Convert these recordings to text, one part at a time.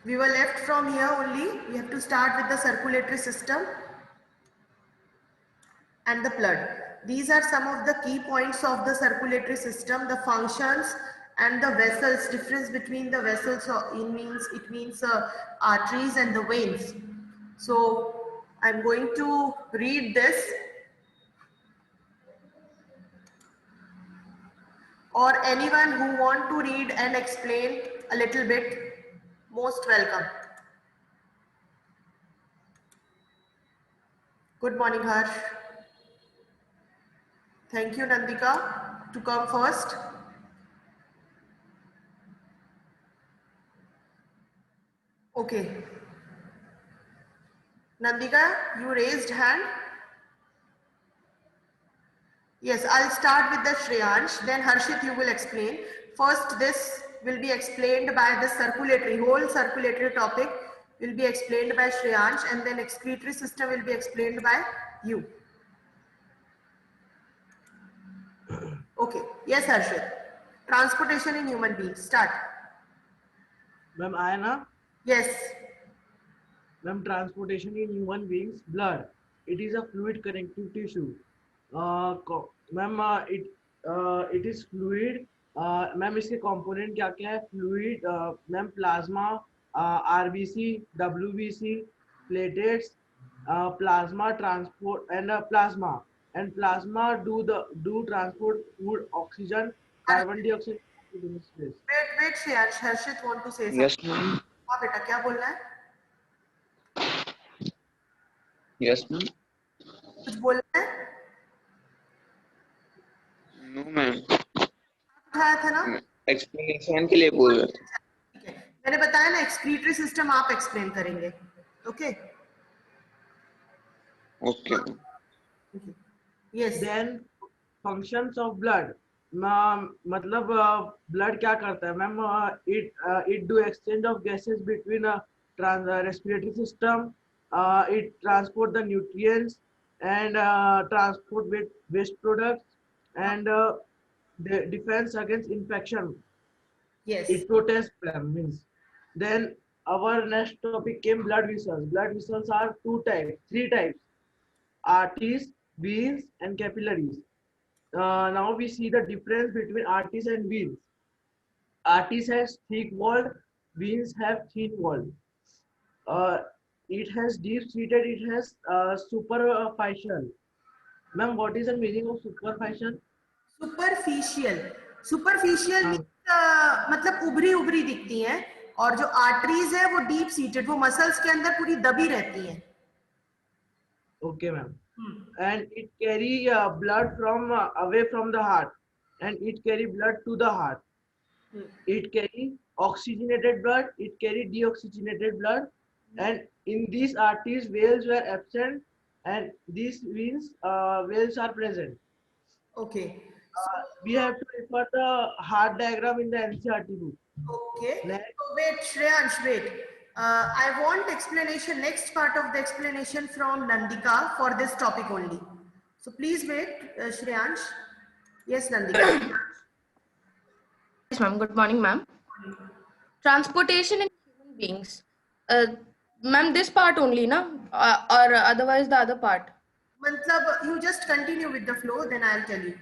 We were left from here only. We have to start with the circulatory system and the blood. These are some of the key points of the circulatory system, the functions and the vessels. Difference between the vessels, it means arteries and the veins. So I'm going to read this, or anyone who want to read and explain a little bit, most welcome. Good morning, Harsh. Thank you, Nandika, to come first. Okay. Nandika, you raised hand. Yes, I'll start with the Shreyansh, then Harshit you will explain. First, this will be explained by the whole circulatory topic will be explained by Shreyansh, and then excretory system will be explained by you. Okay, yes Harshit. Transportation in human beings, start. Ma'am, Ayana? Yes. Ma'am, transportation in human beings, blood. It is a fluid connective tissue. Ma'am, it is fluid. Ma'am, इसके component क्या क्या है? Fluid, ma'am, plasma, RBC, WBC, platelets, plasma transport and plasma. And plasma do transport food, oxygen, carbon dioxide in space. Wait, Shreyansh. Harshit want to say something. Yes, ma'am. हाँ बेटा, क्या बोलना है? Yes, ma'am. कुछ बोलना है? No, ma'am. उठाया था ना? Explanation के लिए बोल रहे थे. ठीक है, मैंने बताया ना, एक्सक्रीटरी सिस्टम आप एक्सप्लेन करेंगे. Okay? Okay. Yes. Then functions of blood. मतलब blood क्या करता है ma'am? It do exchange of gases between respiratory system. It transport the nutrients and transport waste products and the defense against infection. Yes. It protects them means. Then our next topic came blood vessels. Blood vessels are three types: arteries, veins, and capillaries. Now we see the difference between arteries and veins. Arteries has thick wall, veins have thin wall. It has deep seated, it has superficial. Ma'am, what is the meaning of superficial? Superficial मतलब उभरी उभरी दिखती हैं, और जो arteries है वो deep seated, वो मसल्स के अंदर पूरी दबी रहती हैं. Okay, ma'am. And it carry blood from away from the heart, and it carry blood to the heart. It carry oxygenated blood, it carry deoxygenated blood, and in these arteries veins were absent, and these veins veins are present. Okay. We have to refer the heart diagram in the NCERT book. Okay. Next. So wait, Shreyansh, wait. I want explanation, next part of the explanation from Nandika for this topic only. So please wait, Shreyansh. Yes, Nandika. Yes, ma'am. Good morning, ma'am. Transportation in human beings. Ma'am, this part only, na? Or otherwise the other part? Matlab, you just continue with the flow, then I'll tell you.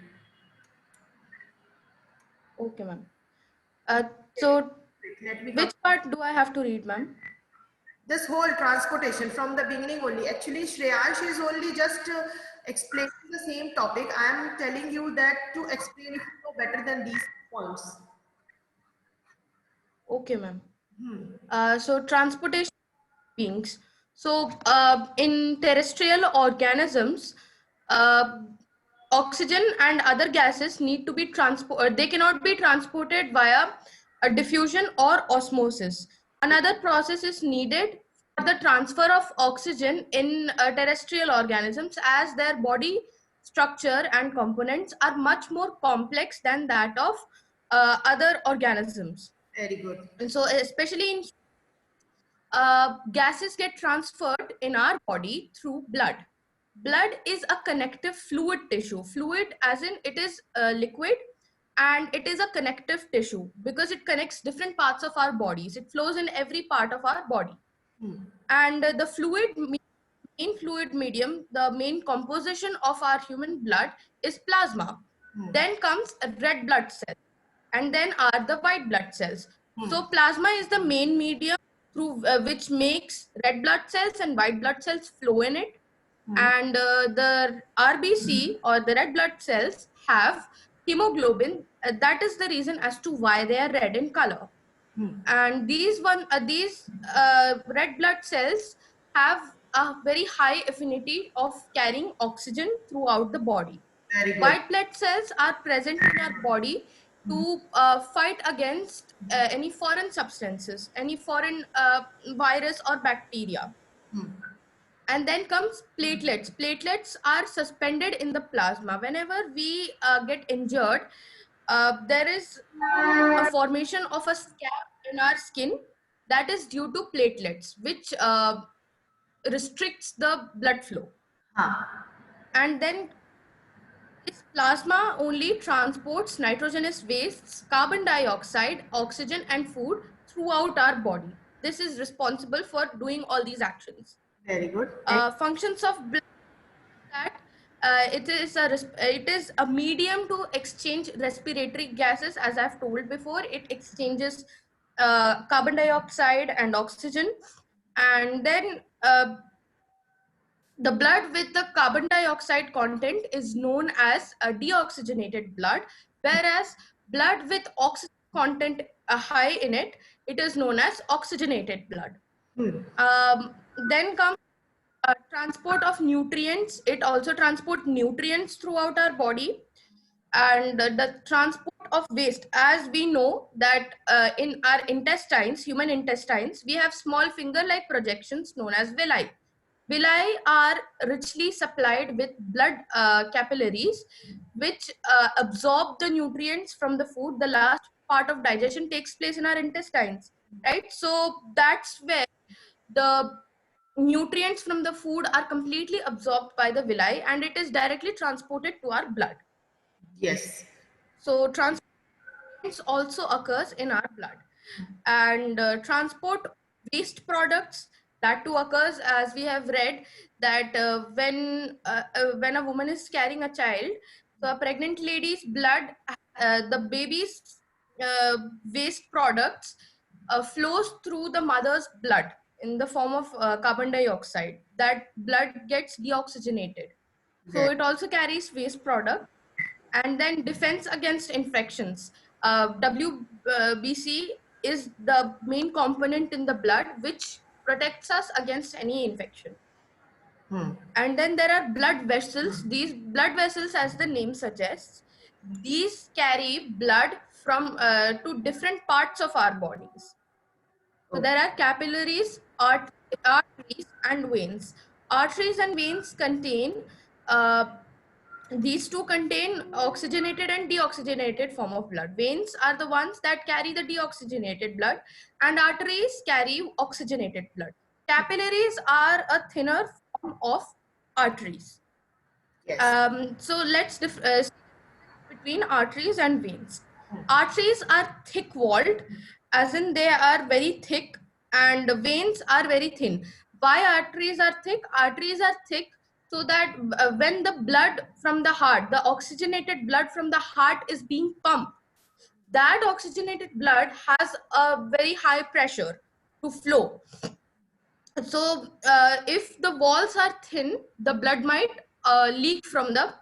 Okay, ma'am. So, which part do I have to read, ma'am? This whole transportation from the beginning only. Actually, Shreyansh is only just explaining the same topic. I am telling you that to explain it better than these points. Okay, ma'am. So, transportation beings. So, in terrestrial organisms, oxygen and other gases need to be transported. They cannot be transported via a diffusion or osmosis. Another process is needed for the transfer of oxygen in terrestrial organisms, as their body structure and components are much more complex than that of other organisms. Very good. And so, especially in gases get transferred in our body through blood. Blood is a connective fluid tissue. Fluid as in it is liquid and it is a connective tissue because it connects different parts of our bodies. It flows in every part of our body. And the main fluid medium, the main composition of our human blood is plasma. Then comes a red blood cell, and then are the white blood cells. So plasma is the main medium through which makes red blood cells and white blood cells flow in it. And the RBC or the red blood cells have hemoglobin. That is the reason as to why they are red in color. And these red blood cells have a very high affinity of carrying oxygen throughout the body. Very good. White blood cells are present in our body to fight against any foreign substances, any foreign virus or bacteria. And then comes platelets. Platelets are suspended in the plasma. Whenever we get injured, there is a formation of a scab in our skin that is due to platelets, which restricts the blood flow. And then this plasma only transports nitrogenous wastes, carbon dioxide, oxygen, and food throughout our body. This is responsible for doing all these actions. Very good. Functions of blood that it is a medium to exchange respiratory gases. As I've told before, it exchanges carbon dioxide and oxygen, and then the blood with the carbon dioxide content is known as a deoxygenated blood, whereas blood with oxygen content high in it, it is known as oxygenated blood. Then comes transport of nutrients. It also transports nutrients throughout our body. And the transport of waste, as we know that in our intestines, human intestines, we have small finger-like projections known as villi. Villi are richly supplied with blood capillaries, which absorb the nutrients from the food. The last part of digestion takes place in our intestines, right? So that's where the nutrients from the food are completely absorbed by the villi, and it is directly transported to our blood. Yes. So transport also occurs in our blood. And transport waste products, that too occurs, as we have read that when a woman is carrying a child, so a pregnant lady's blood, the baby's waste products flows through the mother's blood in the form of carbon dioxide. That blood gets deoxygenated. So it also carries waste product. And then defense against infections. WBC is the main component in the blood which protects us against any infection. And then there are blood vessels. These blood vessels, as the name suggests, these carry blood from to different parts of our bodies. So there are capillaries, arteries, and veins. Arteries and veins contain these two contain oxygenated and deoxygenated form of blood. Veins are the ones that carry the deoxygenated blood, and arteries carry oxygenated blood. Capillaries are a thinner form of arteries. Yes. So let's between arteries and veins. Arteries are thick-walled, as in they are very thick, and veins are very thin. Why arteries are thick? Arteries are thick so that when the blood from the heart, the oxygenated blood from the heart is being pumped, that oxygenated blood has a very high pressure to flow. So if the walls are thin, the blood might leak from the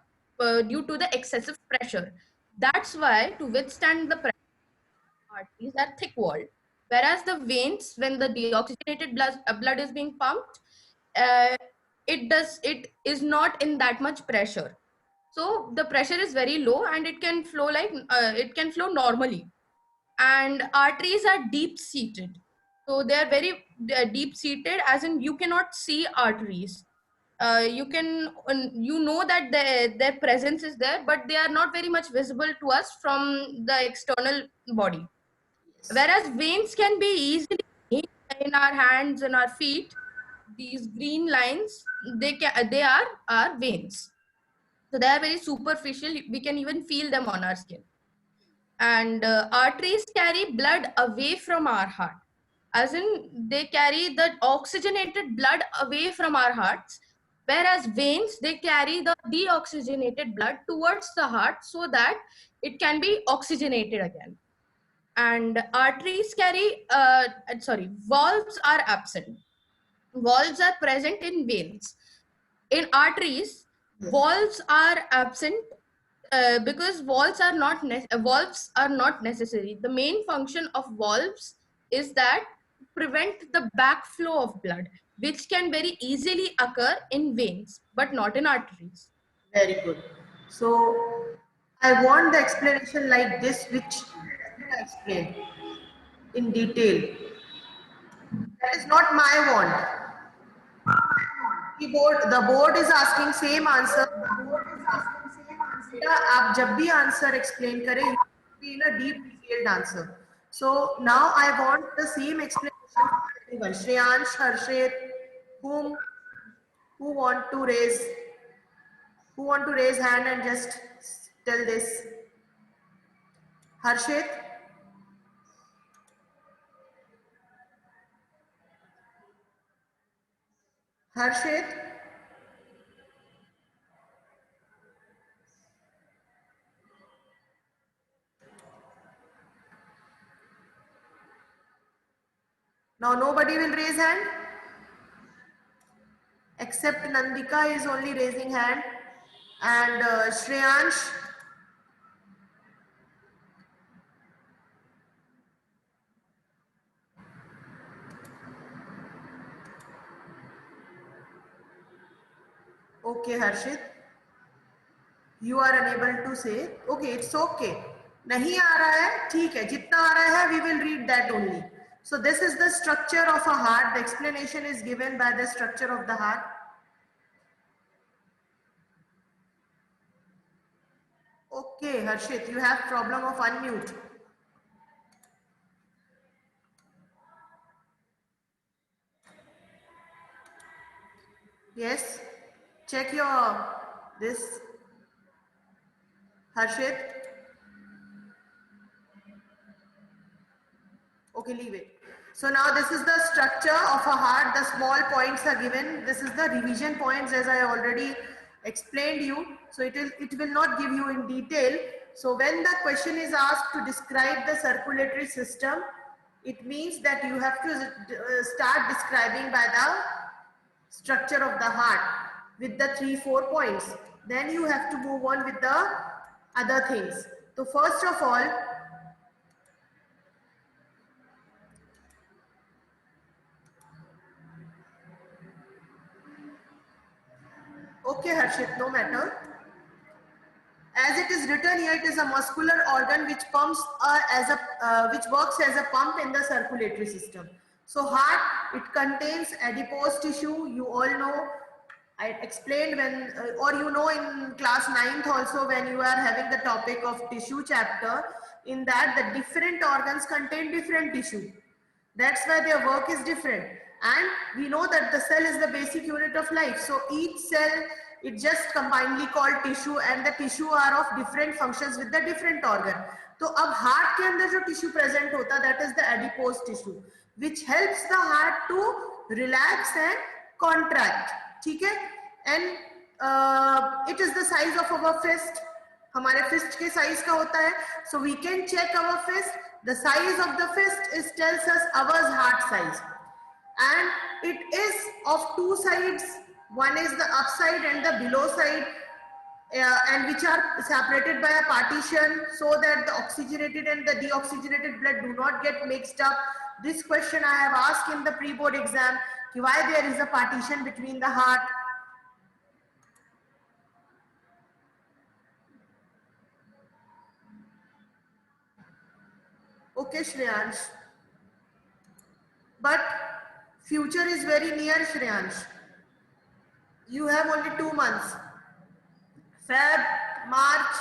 due to the excessive pressure. That's why, to withstand the pressure, arteries are thick walled, whereas the veins, when the deoxygenated blood is being pumped, it is not in that much pressure. So the pressure is very low, and it can flow normally. And arteries are deep seated, so they are very deep seated, as in you cannot see arteries. You know that their presence is there, but they are not very much visible to us from the external body. Whereas veins can be easily seen in our hands and our feet. These green lines, they are our veins. So they are very superficial. We can even feel them on our skin. And arteries carry blood away from our heart, as in they carry the oxygenated blood away from our hearts, whereas veins, they carry the deoxygenated blood towards the heart so that it can be oxygenated again. And arteries carry valves are absent. Valves are present in veins. In arteries, valves are absent because valves are not necessary. The main function of valves is that prevent the backflow of blood, which can very easily occur in veins but not in arteries. Very good. So I want the explanation like this, which you explained in detail. That is not my want. The board is asking same answer. बेटा, आप जब भी answer explain करें, you should be in a deep detailed answer. So now I want the same explanation for everyone. Shreyansh, Harshit, who want to raise hand and just tell this? Harshit? Harshit? Now nobody will raise hand? Except Nandika is only raising hand. And Shreyansh? Okay, Harshit. You are unable to say. Okay, it's okay. नहीं आ रहा है, ठीक है. जितना आ रहा है, we will read that only. So this is the structure of a heart. The explanation is given by the structure of the heart. Okay, Harshit, you have problem of unmute. Yes, check your this. Harshit. Okay, leave it. So now this is the structure of a heart. The small points are given. This is the revision points, as I already explained you. So it will not give you in detail. So when the question is asked to describe the circulatory system, it means that you have to start describing by the structure of the heart with the 3-4 points. Then you have to move on with the other things. So first of all, okay, Harshit, no matter. As it is written here, it is a muscular organ which pumps which works as a pump in the circulatory system. So heart, it contains adipose tissue. You all know. I explained when, or you know, in class 9th also, when you are having the topic of tissue chapter. In that, the different organs contain different tissue. That's why their work is different. And we know that the cell is the basic unit of life. So each cell, it just combinedly called tissue, and the tissue are of different functions with the different organ. So अब heart के अंदर जो tissue present होता, that is the adipose tissue, which helps the heart to relax and contract. ठीक है? And it is the size of our fist. हमारे fist के size का होता है. So we can check our fist. The size of the fist tells us our heart size. And it is of two sides. One is the upside and the below side, and which are separated by a partition so that the oxygenated and the deoxygenated blood do not get mixed up. This question I have asked in the pre-board exam, why there is a partition between the heart. Okay, Shreyansh. But future is very near, Shreyansh. You have only 2 months. Feb, March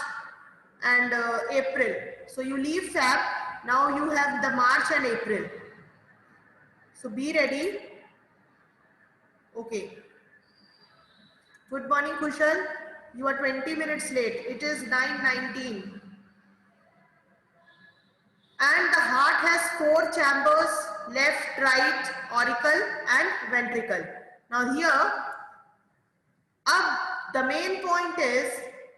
and April. So you leave Feb. Now you have the March and April. So be ready. Okay. Good morning, Kushal. You are 20 minutes late. It is 9:19. And the heart has 4 chambers, left, right, auricle and ventricle. Now here, the main point is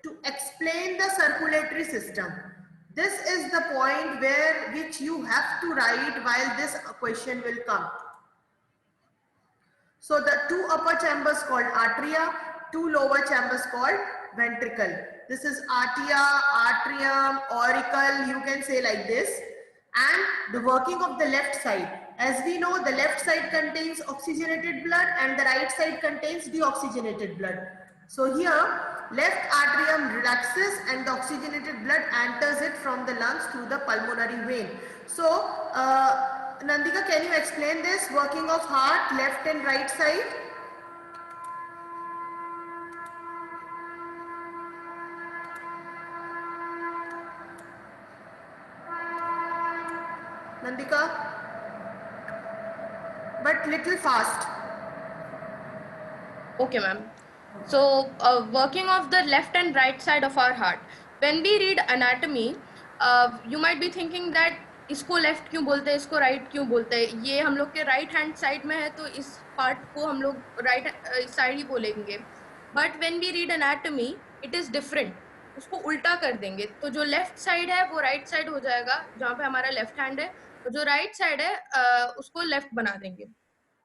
to explain the circulatory system. This is the point where which you have to write while this question will come. So the 2 upper chambers called atria, 2 lower chambers called ventricle. This is arteria, atrium, auricle, you can say like this. And the working of the left side. As we know, the left side contains oxygenated blood and the right side contains deoxygenated blood. So here, left atrium relaxes and the oxygenated blood enters it from the lungs through the pulmonary vein. So, Nandika, can you explain this working of heart, left and right side? Nandika? But little fast. Okay, ma'am. So, working of the left and right side of our heart. When we read anatomy, you might be thinking that इसको left क्यों बोलते हैं, इसको right क्यों बोलते हैं. ये हम लोग के राइट हैंड साइड में है तो इस पार्ट को हम लोग राइट साइड ही बोलेंगे. But when we read anatomy it is different. उसको उल्टा कर देंगे तो जो लेफ्ट साइड है वो राइट साइड हो जाएगा जहाँ पे हमारा लेफ्ट हैंड है, और जो राइट साइड है उसको लेफ्ट बना देंगे.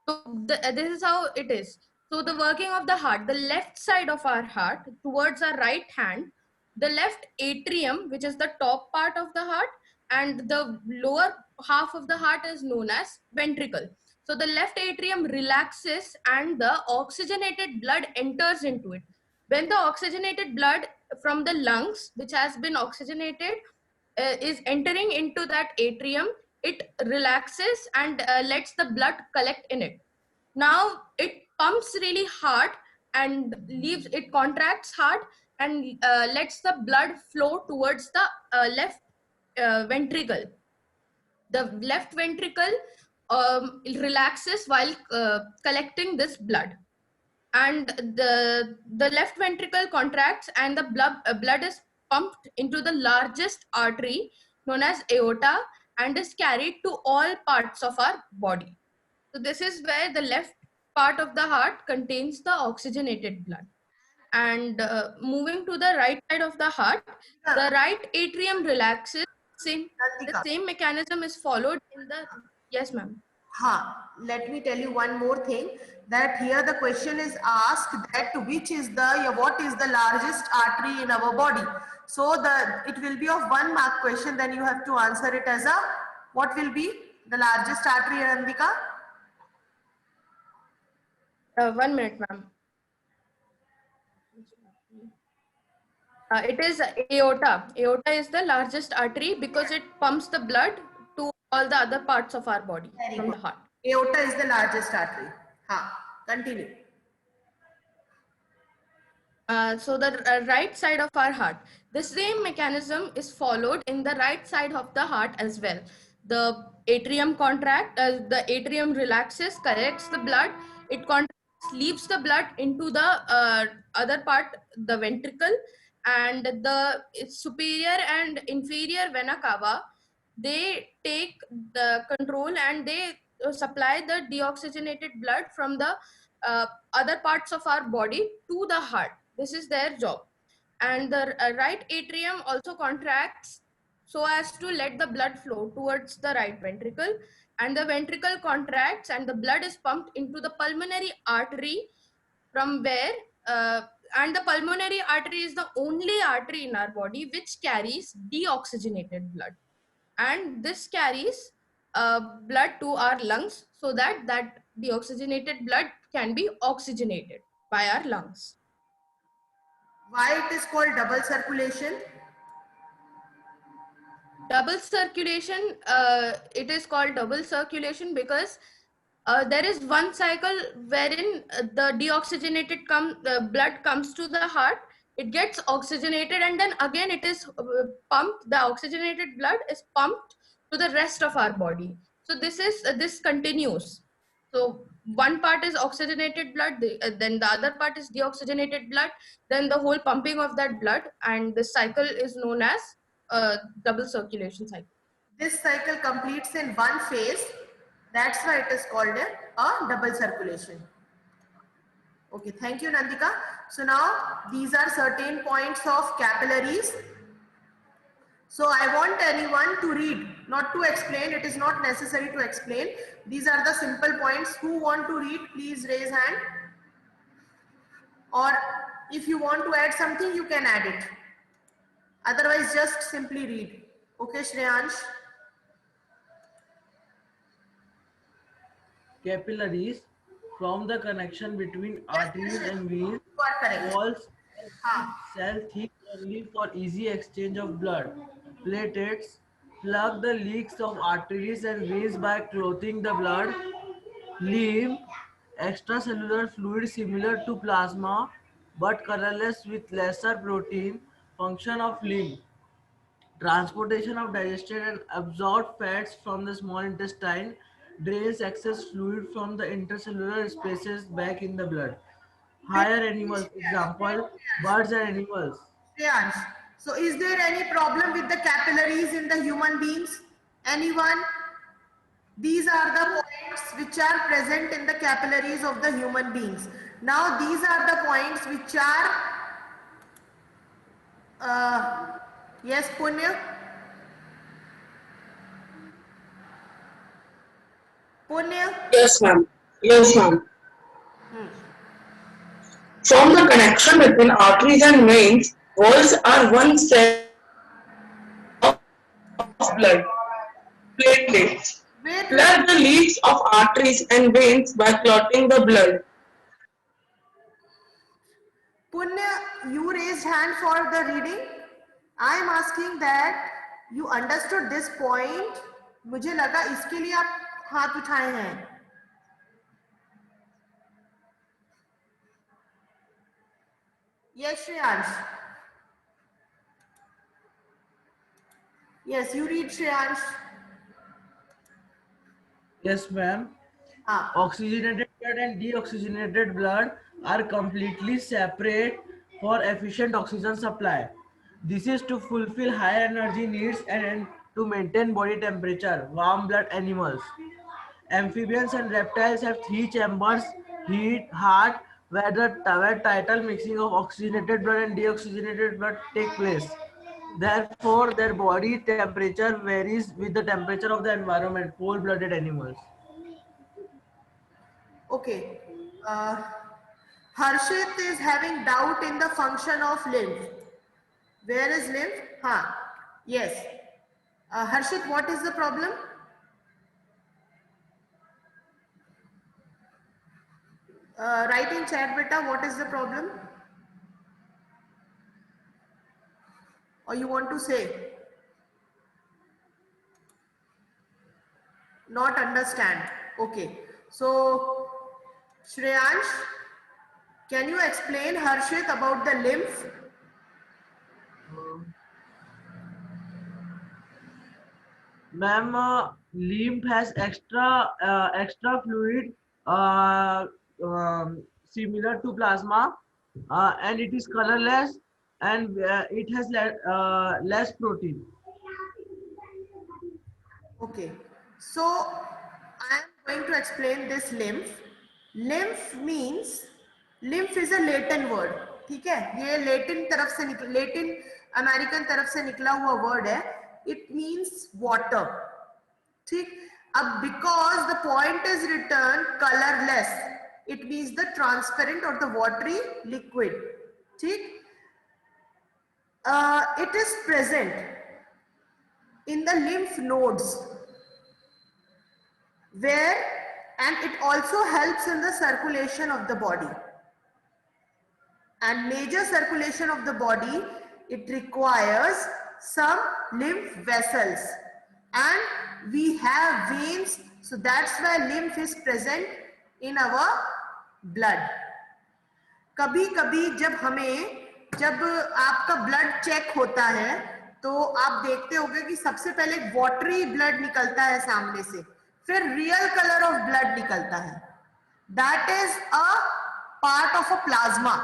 तो this is how it is. So the working of the heart, the left side of our heart towards our right hand, the left atrium, which is the top part of the heart, and the lower half of the heart is known as ventricle. So the left atrium relaxes and the oxygenated blood enters into it. When the oxygenated blood from the lungs, which has been oxygenated, is entering into that atrium, it relaxes and lets the blood collect in it. Now it pumps really hard and leaves it, contracts hard and lets the blood flow towards the left ventricle. The left ventricle relaxes while collecting this blood, and the left ventricle contracts and the blood is pumped into the largest artery known as aorta and is carried to all parts of our body. So this is where the left part of the heart contains the oxygenated blood. And moving to the right side of the heart, the right atrium relaxes. The same mechanism is followed in the... Yes, ma'am. Let me tell you one more thing, that here the question is asked that what is the largest artery in our body. So it will be of 1 mark question, then you have to answer it as a, what will be the largest artery, Nandika? 1 minute, ma'am. It is aorta. Aorta is the largest artery because it pumps the blood to all the other parts of our body from the heart. Aorta is the largest artery. Continue. So the right side of our heart. The same mechanism is followed in the right side of the heart as well. The atrium the atrium relaxes, collects the blood, it contracts, leaves the blood into the other part, the ventricle, and the superior and inferior vena cava, they take the control and they supply the deoxygenated blood from the other parts of our body to the heart. This is their job. And the right atrium also contracts so as to let the blood flow towards the right ventricle, and the ventricle contracts and the blood is pumped into the pulmonary artery, from where and the pulmonary artery is the only artery in our body which carries deoxygenated blood, and this carries blood to our lungs so that deoxygenated blood can be oxygenated by our lungs. Why it is called double circulation? Double circulation, it is called double circulation because there is one cycle wherein the deoxygenated blood comes to the heart, it gets oxygenated, and then again it is pumped, the oxygenated blood is pumped to the rest of our body. So this continues. So one part is oxygenated blood, then the other part is deoxygenated blood, then the whole pumping of that blood, and this cycle is known as double circulation cycle. this cycle completes in one phase. That's why it is called a double circulation. Okay, thank you, Nandika. So now these are certain points of capillaries. So I want anyone to read, not to explain. It is not necessary to explain. These are the simple points. Who want to read, please raise hand. Or if you want to add something, you can add it. Otherwise, just simply read. Okay, Shreyansh. Capillaries from the connection between arteries and veins, You are correct. walls, हाँ. cell thick only for easy exchange of blood. Platelets plug the leaks of arteries and veins by clothing the blood. Lymph, extracellular fluid similar to plasma but colorless with lesser protein. Function of lymph. Transportation of digested and absorbed fats from the small intestine, drains excess fluid from the intercellular spaces back in the blood. Higher animals, example, birds and animals. Shreyansh. So is there any problem with the capillaries in the human beings? Anyone? These are the points which are present in the capillaries of the human beings. Now these are the points which are, yes, Punya? Punya? Yes, ma'am. Yes, ma'am. From the connection between arteries and veins, walls are one set of blood. Platelets Wait, plug the leaks of arteries and veins by clotting the blood. Punya, you raised hand for the reading. I am asking that you understood this point. मुझे लगा इसके लिए आप हाथ उठाए हैं. Yes, Shreyansh. Yes, you read, Shreyansh. Yes, ma'am. Oxygenated blood and deoxygenated blood are completely separate for efficient oxygen supply. This is to fulfill high energy needs and to maintain body temperature. Warm blood animals. Amphibians and reptiles have three chambers, heart, where tidal mixing of oxygenated blood and deoxygenated blood take place. Therefore, their body temperature varies with the temperature of the environment. Cold-blooded animals. Okay. Harshit is having doubt in the function of lymph. Where is lymph? Yes. Harshit, what is the problem? Write in chat, beta, what is the problem? Or you want to say? Not understand. Okay. So, Shreyansh, can you explain Harshit about the lymph? Ma'am, lymph has extra fluid similar to plasma, and it is colorless, and it has less protein. Okay. So I am going to explain this lymph. Lymph means, lymph is a Latin word. ठीक है, ये Latin तरफ से Latin American तरफ से निकला हुआ word है. It means water. ठीक. अब because the point is written colorless, it means the transparent or the watery liquid. ठीक. It is present in the lymph nodes, where, and it also helps in the circulation of the body. And major circulation of the body, it requires some lymph vessels, and we have veins, so that's why lymph is present in our blood. कभी कभी जब आपका blood check होता है तो आप देखते होंगे कि सबसे पहले वाटरी ब्लड निकलता है सामने से, फिर रियल कलर ऑफ ब्लड निकलता है. That is a part of a plasma.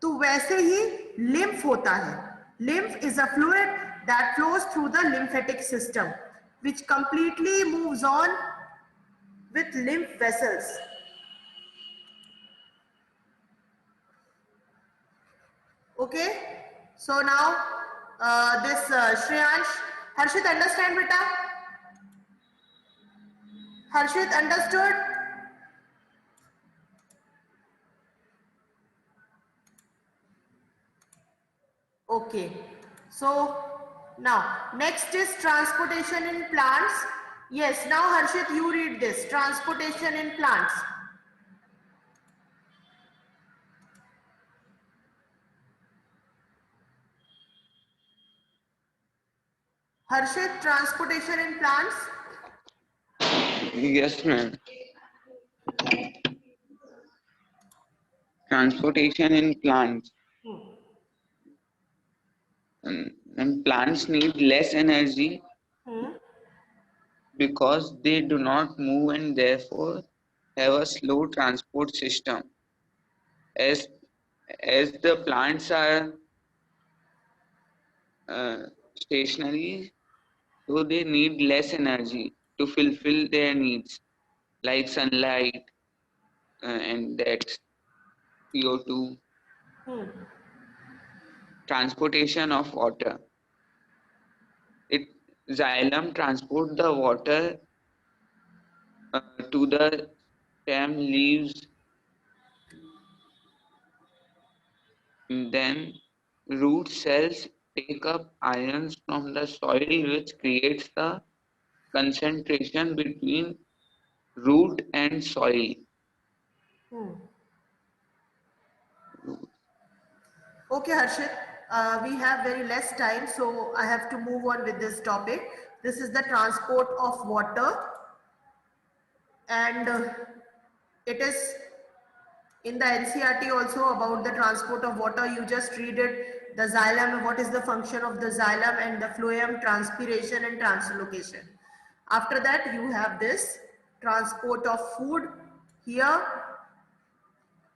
तो वैसे ही लिम्फ होता है. Lymph is a fluid that flows through the lymphatic system, which completely moves on with lymph vessels. Okay, so now this Shreyansh, Harshit, understand beta? Harshit, understood? Okay, so now next is transportation in plants. Yes, now Harshit, you read this, transportation in plants. Harshit, transportation in plants. Yes, ma'am. Transportation in plants. And plants need less energy because they do not move and therefore have a slow transport system. As the plants are stationary, so they need less energy to fulfill their needs, like sunlight and that CO2. Transportation of water. Xylem transport the water to the stem leaves, then root cells take up ions from the soil, which creates the concentration between root and soil. Okay, Harshit, we have very less time, so I have to move on with this topic. This is the transport of water, and it is in the NCERT also about the transport of water. You just read it, the xylem, what is the function of the xylem, and the phloem, transpiration and translocation. After that, you have this transport of food. Here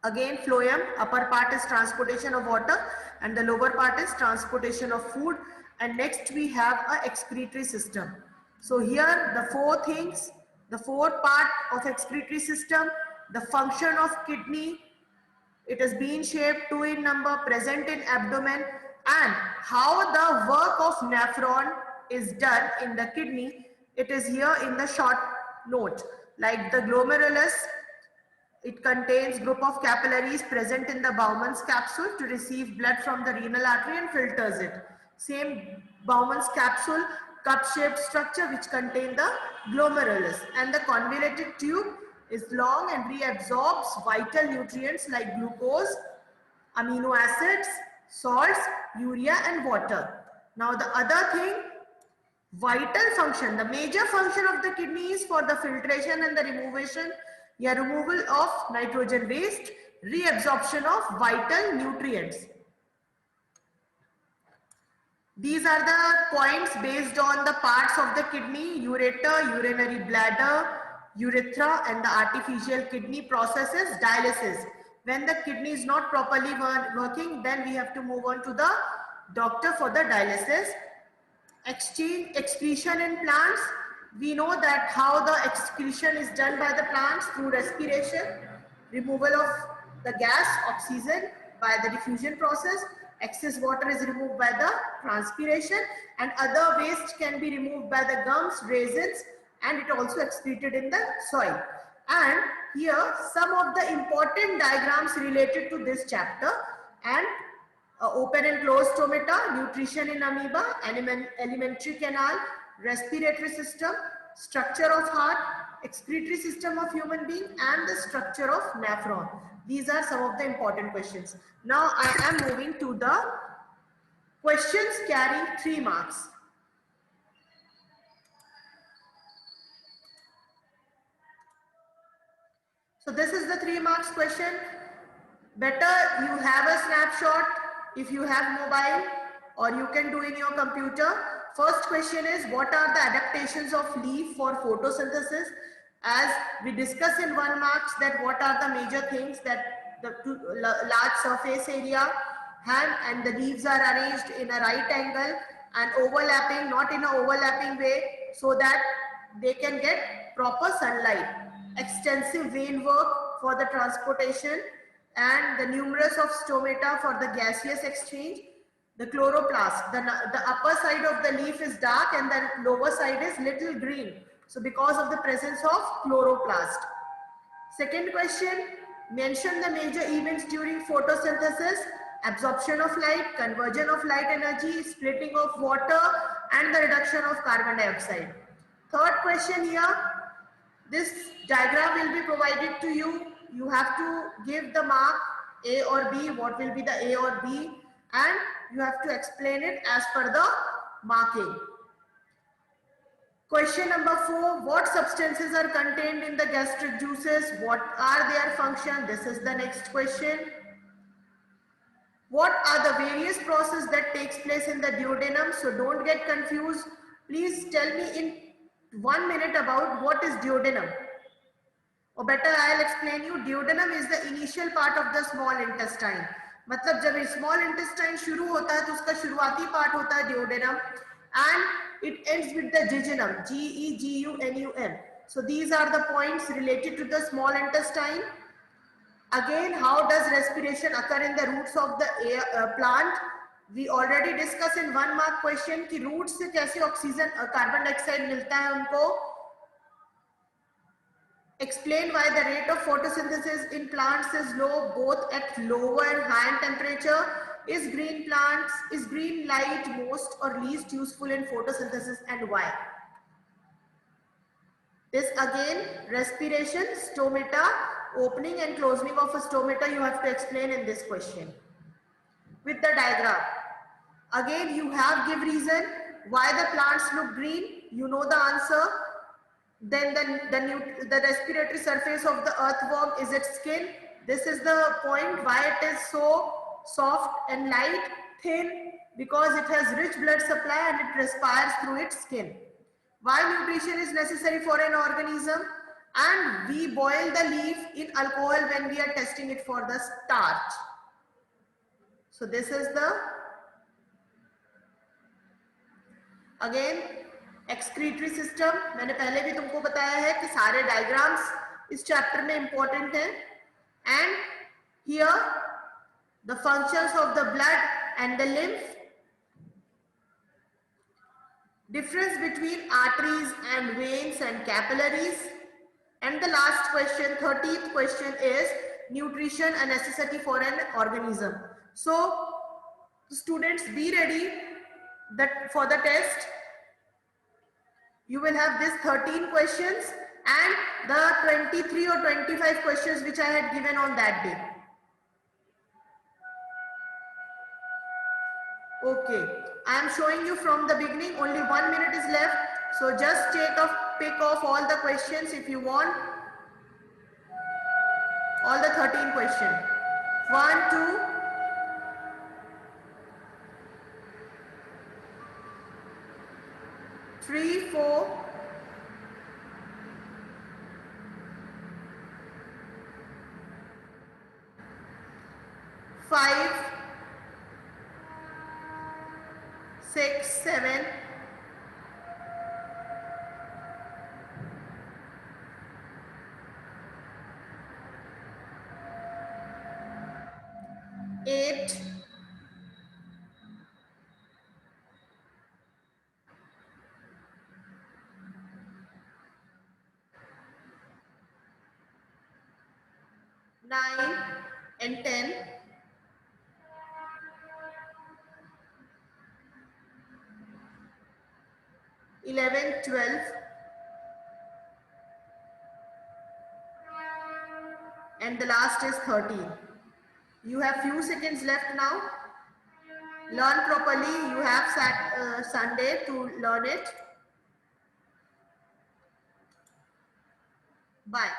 again, phloem, upper part is transportation of water and the lower part is transportation of food. And next we have a excretory system. So here the four things, the four part of excretory system, the function of kidney, it is bean shaped, 2 in number, present in abdomen, and how the work of nephron is done in the kidney. It is here in the short note, like the glomerulus. It contains group of capillaries present in the Bowman's capsule to receive blood from the renal artery and filters it. Same Bowman's capsule, cup-shaped structure which contain the glomerulus, and the convoluted tube is long and reabsorbs vital nutrients like glucose, amino acids, salts, urea and water. Now the other thing, vital function, the major function of the kidney is for the filtration and the removal of nitrogen waste, reabsorption of vital nutrients. These are the points based on the parts of the kidney: ureter, urinary bladder, urethra, and the artificial kidney processes dialysis. When the kidney is not properly working, then we have to move on to the doctor for the dialysis. Excretion in plants. We know that how the excretion is done by the plants through respiration, removal of the gas, oxygen by the diffusion process. Excess water is removed by the transpiration, and other waste can be removed by the gums, resins, and it also excreted in the soil. And here some of the important diagrams related to this chapter, and open and closed stomata, nutrition in amoeba, alimentary canal, respiratory system, structure of heart, excretory system of human being, and the structure of nephron. These are some of the important questions. Now I am moving to the questions carrying 3 marks. So this is the 3 marks question. Better you have a snapshot if you have mobile, or you can do in your computer. First question is, what are the adaptations of leaf for photosynthesis? As we discuss in 1 marks, that what are the major things that the large surface area have, and the leaves are arranged in a right angle, and overlapping, not in an overlapping way, so that they can get proper sunlight. Extensive vein work for the transportation, and the numerous of stomata for the gaseous exchange. The chloroplast, the upper side of the leaf is dark and the lower side is little green. So because of the presence of chloroplast. Second question, mention the major events during photosynthesis: absorption of light, conversion of light energy, splitting of water, and the reduction of carbon dioxide. Third question here, this diagram will be provided to you. You have to give the mark A or B, what will be the A or B, and you have to explain it as per the marking. Question number 4, what substances are contained in the gastric juices? What are their function? This is the next question. What are the various processes that takes place in the duodenum? So don't get confused. Please tell me in 1 minute about what is duodenum. Or better, I'll explain you. Duodenum is the initial part of the small intestine. मतलब जब small intestine शुरू होता है तो उसका शुरुआती part होता है duodenum, and it ends with the jejunum, G-E-G-U-N-U-M. So these are the points related to the small intestine. Again, how does respiration occur in the roots of the plant? We already discussed in 1 mark question कि roots से कैसे oxygen carbon dioxide मिलता है उनको. Explain why the rate of photosynthesis in plants is low, both at lower and higher temperature. Is green light most or least useful in photosynthesis, and why? This again, respiration, stomata, opening and closing of a stomata you have to explain in this question. With the diagram. Again, you have give reason why the plants look green. You know the answer. Then the respiratory surface of the earthworm is its skin. This is the point why it is so soft and light, thin, because it has rich blood supply and it respires through its skin. Why nutrition is necessary for an organism? And we boil the leaf in alcohol when we are testing it for the starch. So this is the, again, excretory system. मैंने पहले भी तुमको बताया है कि सारे diagrams इस chapter में important हैं. And here the functions of the blood and the lymph, difference between arteries and veins and capillaries, and the last question, 13th question, is nutrition a necessity for an organism. So students, be ready that for the test you will have this 13 questions and the 23 or 25 questions which I had given on that day. Okay, I am showing you from the beginning. Only 1 minute is left. So just pick off all the questions if you want. All the 13 questions. 1, 2, 3, 4, 5, 6, 7, 8, 9 and 10. 11, 12, and the last is 13. You have few seconds left now. Learn properly. You have Sunday to learn it. Bye.